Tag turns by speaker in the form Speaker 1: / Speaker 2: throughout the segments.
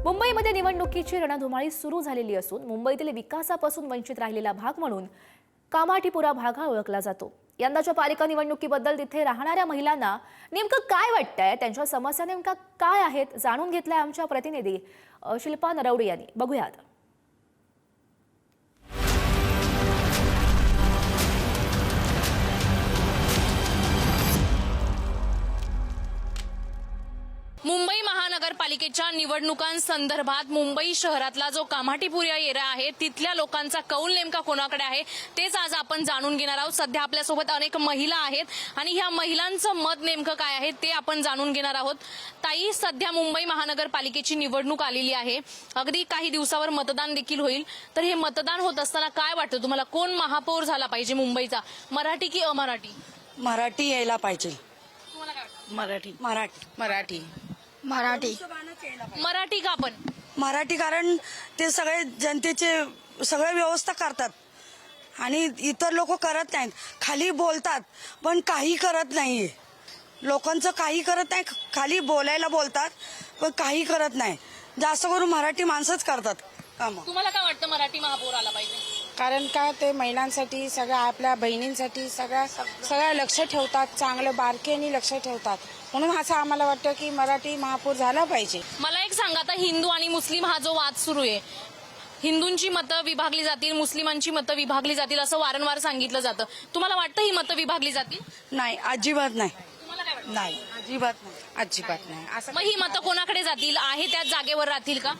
Speaker 1: मुंबईमध्ये निवडणुकीची रणधुमाळी सुरू झालेली असून मुंबईतील विकासापासून वंचित राहिलेला भाग म्हणून कामाठीपुरा भाग हा ओळखला जातो। यंदाच्या पालिका निवडणुकीबद्दल तिथे राहणाऱ्या महिलांना नेमकं काय वाटतंय, त्यांच्या समस्या नेमका काय आहेत जाणून घेतलंय आमच्या प्रतिनिधी शिल्पा नरवडे यांनी। बघूयात।
Speaker 2: मुंबई महानगरपालिकेच्या निवडणुकांसंदर्भात मुंबई शहरातला जो कामाठीपुरा एरिया आहे तिथल्या लोकांचा कौल नेमका कोणाकडे आहे तेच आज आपण जाणून घेणार आहोत। सध्या आपल्यासोबत अनेक महिला आहेत आणि ह्या महिलांचं मत नेमकं काय आहे ते आपण जाणून घेणार आहोत। ताई, सध्या मुंबई महानगरपालिकेची निवडणूक आलेली आहे, अगदी काही दिवसावर मतदान देखील होईल, तर हे मतदान होत असताना काय वाटतं तुम्हाला, कोण महापौर झाला पाहिजे मुंबईचा, मराठी की अमराठी?
Speaker 3: मराठी यायला पाहिजे।
Speaker 2: तुम्हाला काय वाटतं?
Speaker 3: मराठी मराठी मराठी
Speaker 4: मराठी
Speaker 2: मराठी का पण?
Speaker 3: मराठी कारण ते सगळे जनतेचे सगळे व्यवस्था करतात आणि इतर लोक करत नाहीत, खाली बोलतात पण काही करत नाहीये। लोकांचं काही करत नाही, खाली बोलायला बोलतात पण काही करत नाही। जास्त करून मराठी माणसंच करतात काम।
Speaker 2: तुम्हाला काय वाटतं मराठी महापौर आला पाहिजे?
Speaker 4: कारण काय ते महिलांसाठी, सगळ्या आपल्या बहिणींसाठी सगळ्या लक्ष ठेवतात, चांगलं बारकेने लक्ष ठेवतात, म्हणून असं आम्हाला वाटतं की मराठी महापौर झाला पाहिजे।
Speaker 2: मला एक सांगा, आता हिंदू आणि मुस्लिम हा जो वाद सुरू आहे, हिंदूंची मतं विभागली जातील, मुस्लिमांची मतं विभागली जातील असं वारंवार सांगितलं जातं, तुम्हाला वाटतं ही मतं विभागली जातील?
Speaker 3: नाही, अजिबात नाही।
Speaker 2: तुम्हाला काय वाटतं?
Speaker 3: नाही, अजिबात नाही।
Speaker 4: अजिबात नाही असं।
Speaker 2: मग ही मतं कोणाकडे जातील? आहे त्याच जागेवर राहतील का?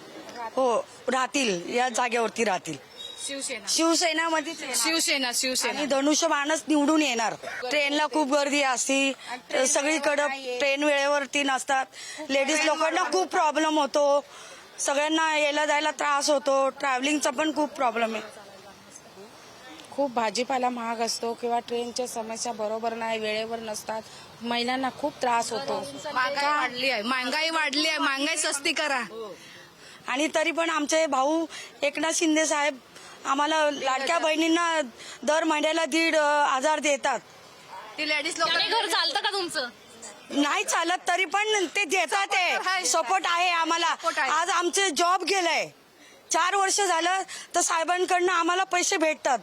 Speaker 3: हो, राहतील, या जागेवरती राहतील। शिवसेनामध्ये
Speaker 4: शिवसेना
Speaker 3: आणि धनुष्यबाणच निवडून येणार। ट्रेनला खूप गर्दी असते, सगळीकडे ट्रेन वेळेवरती नसतात, लेडीज लोकांना खूप प्रॉब्लेम होतो, सगळ्यांना यायला जायला त्रास होतो, ट्रॅव्हलिंगचा पण खूप प्रॉब्लेम आहे।
Speaker 4: खूप भाजीपाला महाग असतो किंवा ट्रेनच्या समस्या बरोबर नाही, वेळेवर नसतात, महिलांना खूप त्रास होतो।
Speaker 5: महंगाई वाढली आहे, महंगाई सस्ती करा।
Speaker 3: आणि तरी पण आमचे भाऊ एकनाथ शिंदे साहेब आम्हाला लाडक्या बहिणींना दर महिन्याला 1,500 देतात।
Speaker 5: ती लेडीज
Speaker 2: त्याने घर चालतं का तुमचं?
Speaker 3: नाही चालत, तरी पण ते देतात, ते सपोर्ट आहे आम्हाला। आज आमचे जॉब गेलाय, 4 वर्ष झालं तर साहेबांकडनं आम्हाला पैसे भेटतात,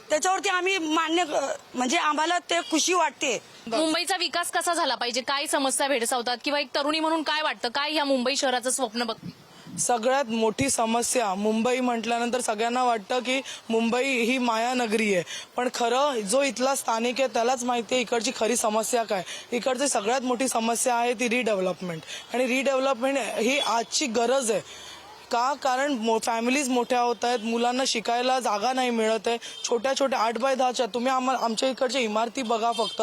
Speaker 3: त्याच्यावरती आम्ही मान्य, म्हणजे आम्हाला ते खुशी वाटते।
Speaker 2: मुंबईचा विकास कसा झाला पाहिजे, काय समस्या भेडसावतात, किंवा एक तरुणी म्हणून काय वाटतं, काय या मुंबई शहराचं स्वप्न बघते?
Speaker 6: सगळ्यात मोठी समस्या मुंबई म्हटल्यानंतर सगळ्यांना वाटतं की मुंबई ही मायानगरी आहे, पण खरं जो इथला स्थानिक आहे त्यालाच माहिती आहे इकडची खरी समस्या काय। इकडची सगळ्यात मोठी समस्या आहे ती रिडेव्हलपमेंट, आणि रिडेव्हलपमेंट ही आजची गरज आहे का, कारण फॅमिलीज मोठ्या होत आहेत, मुलांना शिकायला जागा नाही मिळत आहे, छोट्या छोट्या 8 बाय 10च्या तुम्ही आमच्या इकडच्या इमारती बघा फक्त,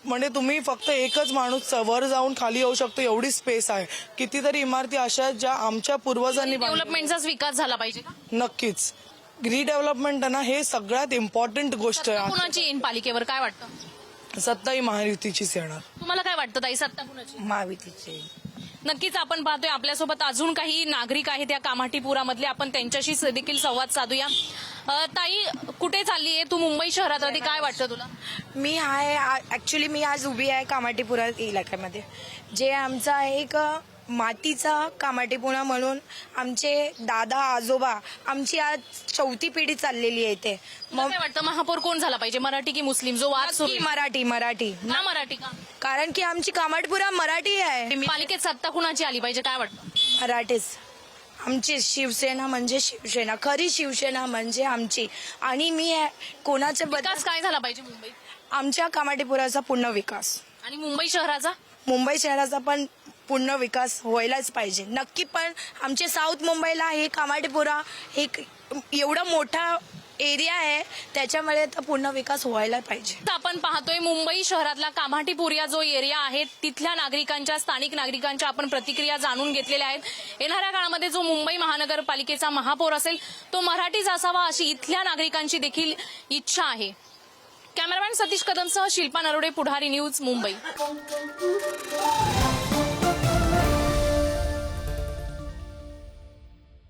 Speaker 6: म्हणजे तुम्ही फक्त एकच माणूस वर जाऊन खाली येऊ शकतो एवढी स्पेस आहे। कितीतरी इमारती अशा आहेत ज्या आमच्या पूर्वजांनी
Speaker 2: डेव्हलपमेंटचाच विकास झाला पाहिजे का?
Speaker 6: नक्कीच, रिडेव्हलपमेंट ना हे सगळ्यात इम्पॉर्टंट गोष्ट आहे।
Speaker 2: कुणाची येईन पालिकेवर, काय वाटतं?
Speaker 6: सत्ता ही महायुतीचीच येणार।
Speaker 2: तुम्हाला काय वाटतं ताई, सत्ता कुणाची?
Speaker 3: महायुतीचे।
Speaker 2: नक्कीच आपण पाहतोय आपल्यासोबत अजून काही नागरिक आहेत या कामाठीपुरामधले, आपण त्यांच्याशी देखील संवाद साधूया। ताई, कुठे चालली आहे तू मुंबई शहरात, आधी काय वाटतं तुला?
Speaker 7: मी ऍक्च्युली मी आज उभी आहे कामाठीपुरा इलाक्यामध्ये, जे आमचा एक मातीचा कामाठीपुरा म्हणून आमचे दादा आजोबा, आमची आज 4थी पिढी चाललेली आहे ते।
Speaker 2: मग काय वाटतं महापौर कोण झाला पाहिजे, मराठी की मुस्लिम? जो वाद सुरू आहे.
Speaker 7: मराठी
Speaker 2: ना मराठी का?
Speaker 7: कारण की आमची कामाठीपुरा मराठी आहे।
Speaker 2: पालिकेत सत्ता कुणाची आली पाहिजे, काय वाटतं?
Speaker 7: मराठीच आमची शिवसेना, म्हणजे शिवसेना, खरी शिवसेना म्हणजे आमची। आणि मी कोणाच्या
Speaker 2: विकास काय झाला पाहिजे मुंबईत?
Speaker 7: आमच्या कामाठीपुराचा पूर्ण विकास,
Speaker 2: आणि मुंबई शहराचा
Speaker 7: पण पूर्ण विकास व्हायलाच पाहिजे नक्की। पण आमचे साऊथ मुंबईला हे कामाठीपुरा एक एवढा मोठा एरिया आहे, त्याच्यामध्ये तर पूर्ण विकास व्हायला पाहिजे।
Speaker 2: आपण पाहतोय मुंबई शहरातला कामाठीपुरा जो एरिया आहे तिथल्या नागरिकांच्या, स्थानिक नागरिकांच्या आपण प्रतिक्रिया जाणून घेतलेल्या आहेत। येणाऱ्या काळामध्ये जो मुंबई महानगरपालिकेचा महापौर असेल तो मराठीच असावा अशी इथल्या नागरिकांची देखील इच्छा आहे। कॅमेरामॅन सतीश कदमसह शिल्पा नरवडे, पुढारी न्यूज, मुंबई।